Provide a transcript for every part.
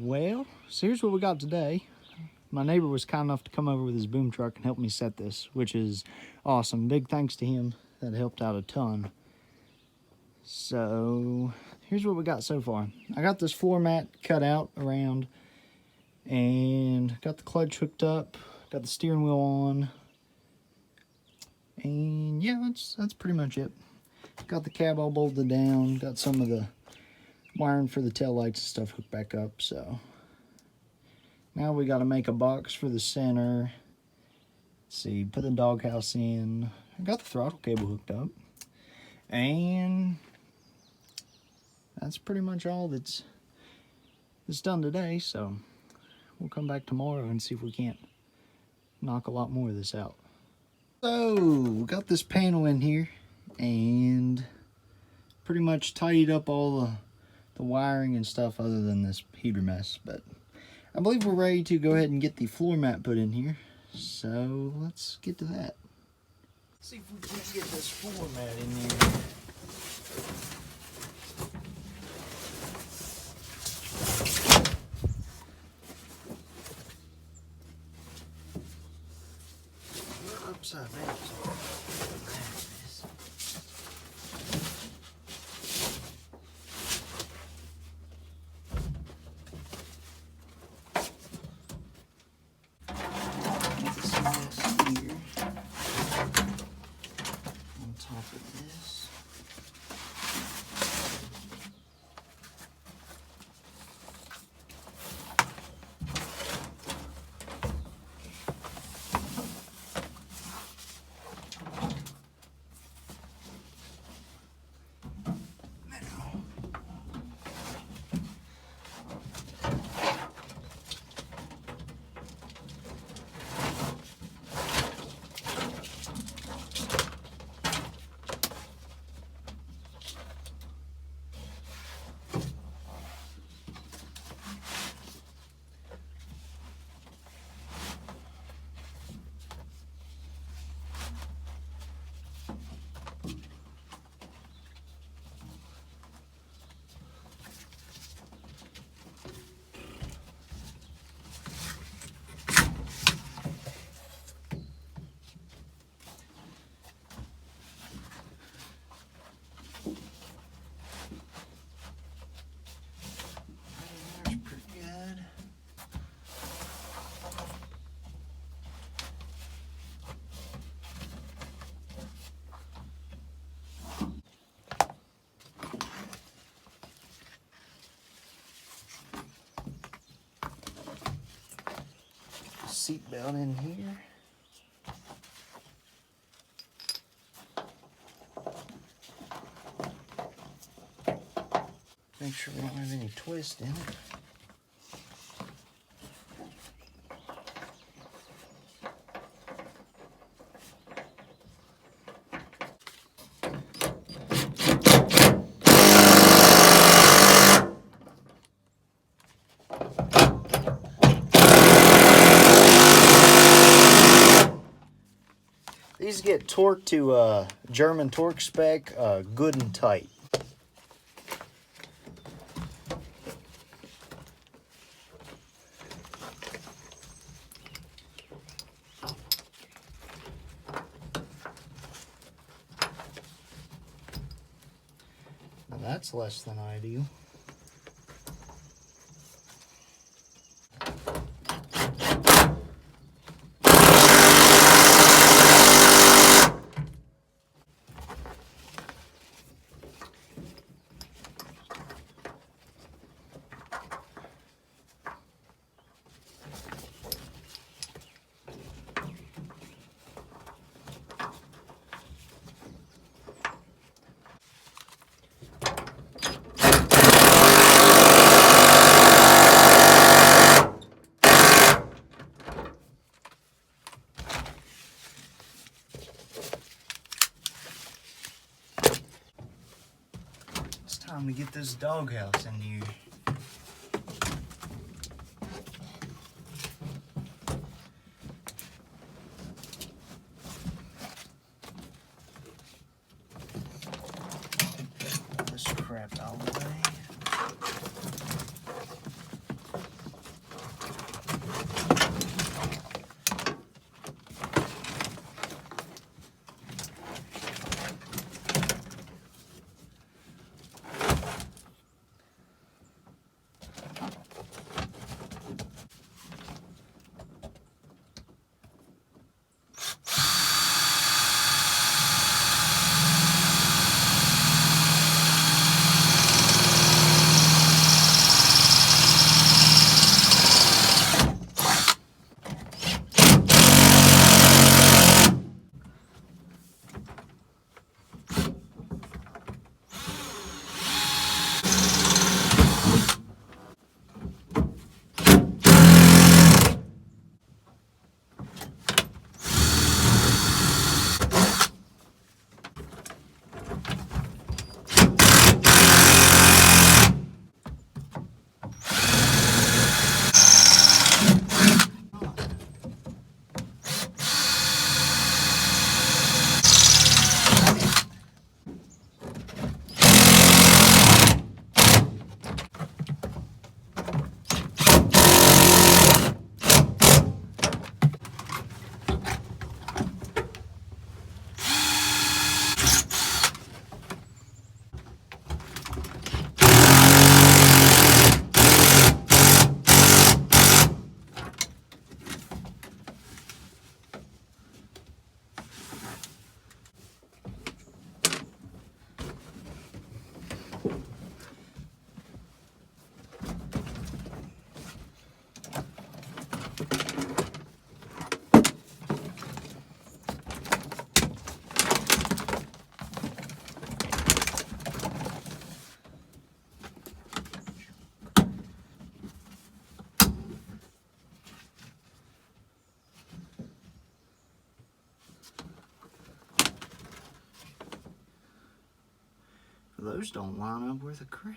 Well, so here's what we got today. My neighbor was kind enough to come over with his boom truck and help me set this, which is awesome. Big thanks to him. That helped out a ton. So here's what we got so far. I got this floor mat cut out around and got the clutch hooked up, got the steering wheel on, and yeah, that's pretty much it. Got the cab all bolted down, got some of the wiring for the tail lights and stuff hooked back up. So now we got to make a box for the center. Let's see, put the doghouse in. I got the throttle cable hooked up, and that's pretty much all that's done today. So we'll come back tomorrow and see if we can't knock a lot more of this out. So we got this panel in here and pretty much tidied up all the wiring and stuff other than this heater mess. But I believe we're ready to go ahead and get the floor mat put in here. So let's get to that. Let's see if we can get this floor mat in here. Upside down. Seat belt in here. Make sure we don't have any twist in it. These get torqued to German torque spec, good and tight. Now that's less than ideal. Time to get this doghouse in here. This crap out of the way. Those don't line up worth a crap.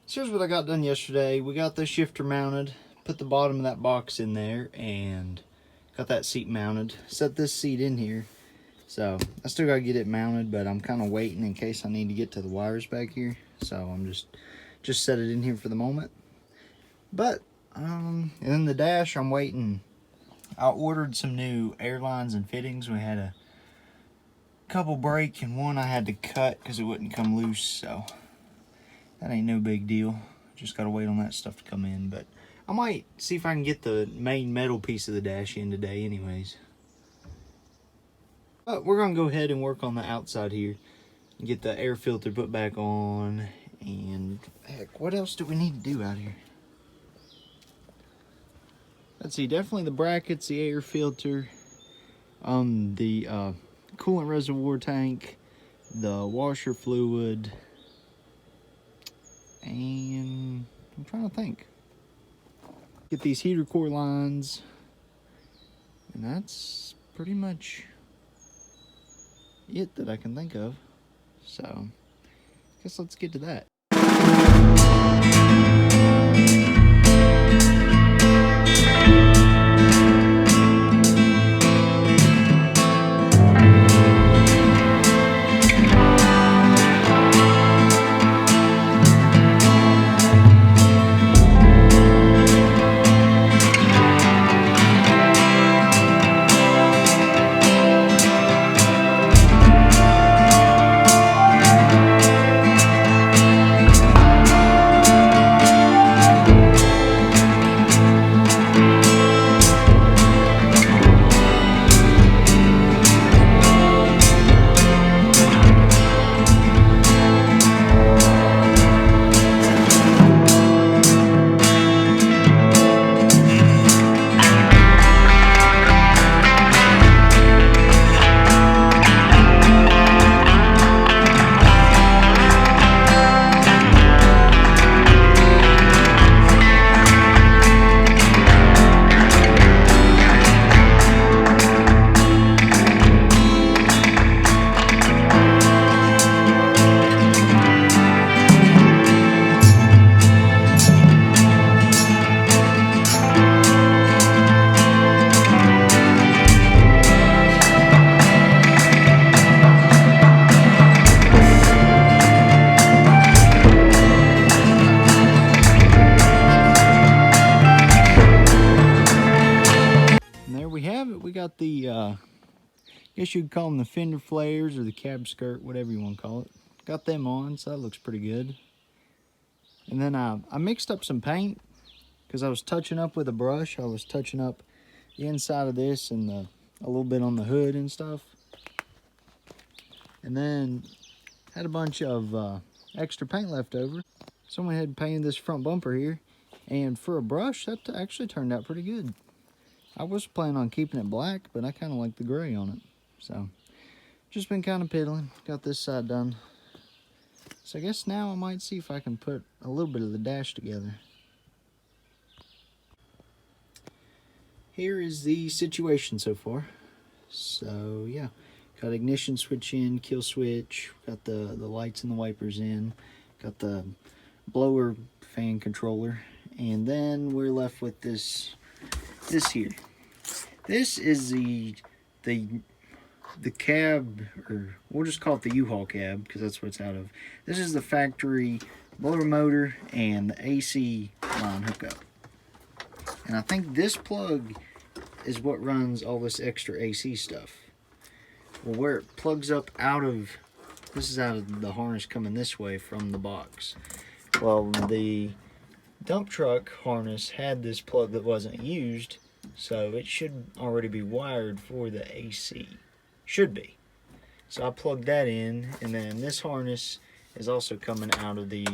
So here's what I got done yesterday. We got the shifter mounted, put the bottom of that box in there, and got that seat mounted. Set this seat in here. So I still gotta get it mounted, but I'm kind of waiting in case I need to get to the wires back here. So I'm just set it in here for the moment. But and then the dash, I'm waiting. I ordered some new air lines and fittings. We had a couple break and one I had to cut because it wouldn't come loose. So that ain't no big deal. Just gotta wait on that stuff to come in. But I might see if I can get the main metal piece of the dash in today anyways. But we're gonna go ahead and work on the outside here and get the air filter put back on. And heck, what else do we need to do out here? Let's see, definitely the brackets, the air filter, the coolant reservoir tank, the washer fluid, and I'm trying to think. Get these heater core lines, and that's pretty much it that I can think of. So, I guess let's get to that. We got the, I guess you'd call them the fender flares or the cab skirt, whatever you want to call it. Got them on, so that looks pretty good. And then I mixed up some paint because I was touching up with a brush. I was touching up the inside of this and a little bit on the hood and stuff. And then had a bunch of extra paint left over. So I went ahead and painted this front bumper here. And for a brush, that actually turned out pretty good. I was planning on keeping it black, but I kind of like the gray on it. So, just been kind of piddling. Got this side done. So I guess now I might see if I can put a little bit of the dash together. Here is the situation so far. So, yeah. Got ignition switch in, kill switch. Got the lights and the wipers in. Got the blower fan controller. And then we're left with this here. This is the cab, or we'll just call it the U-Haul cab because that's what it's out of. This is the factory blower motor and the AC line hookup. And I think this plug is what runs all this extra AC stuff. Well, where it plugs up out of, this is out of the harness coming this way from the box. Well, the dump truck harness had this plug that wasn't used, so it should already be wired for the AC. Should be. So I plugged that in, and then this harness is also coming out of the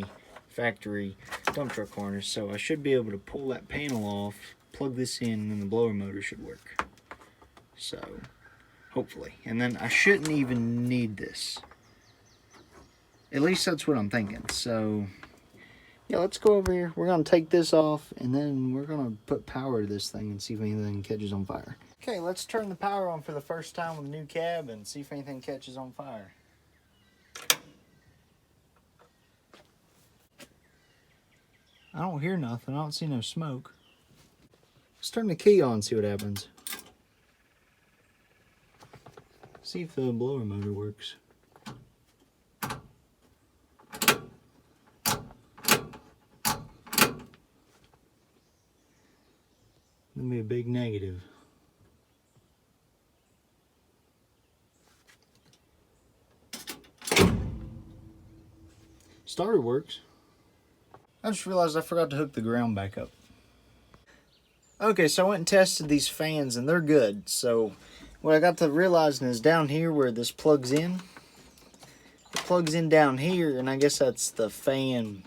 factory dump truck harness. So I should be able to pull that panel off, plug this in, and then the blower motor should work. So, hopefully. And then I shouldn't even need this. At least that's what I'm thinking. So, yeah, let's go over here. We're going to take this off, and then we're going to put power to this thing and see if anything catches on fire. Okay, let's turn the power on for the first time with a new cab and see if anything catches on fire. I don't hear nothing. I don't see no smoke. Let's turn the key on and see what happens. See if the blower motor works. That'd be a big negative. Starter works. I just realized I forgot to hook the ground back up. Okay, so I went and tested these fans and they're good. So what I got to realizing is down here where this plugs in, it plugs in down here, and I guess that's the fan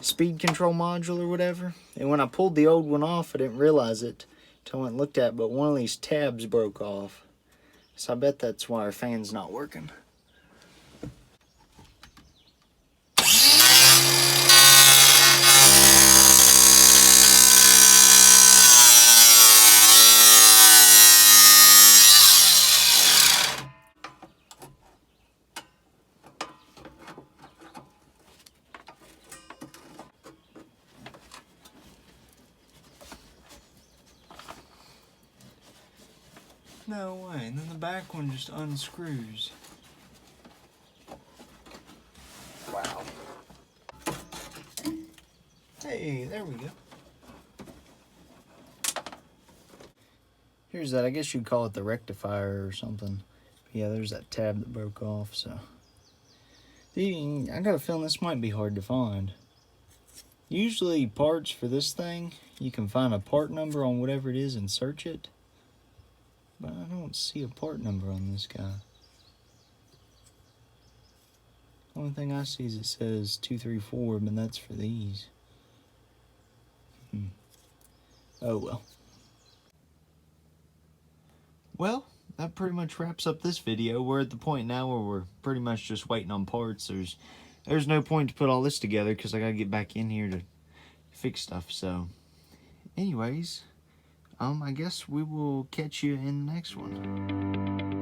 speed control module or whatever. And when I pulled the old one off, I didn't realize it until I went and looked at it, but one of these tabs broke off. So I bet that's why our fan's not working. No way, and then the back one just unscrews. Wow. Hey, there we go. Here's that, I guess you'd call it the rectifier or something. Yeah, there's that tab that broke off, so. I got a feeling this might be hard to find. Usually parts for this thing, you can find a part number on whatever it is and search it. But I don't see a part number on this guy. Only thing I see is it says 234, but that's for these. Oh well. Well, that pretty much wraps up this video. We're at the point now where we're pretty much just waiting on parts. There's no point to put all this together because I gotta get back in here to fix stuff. So, anyways, I guess we will catch you in the next one.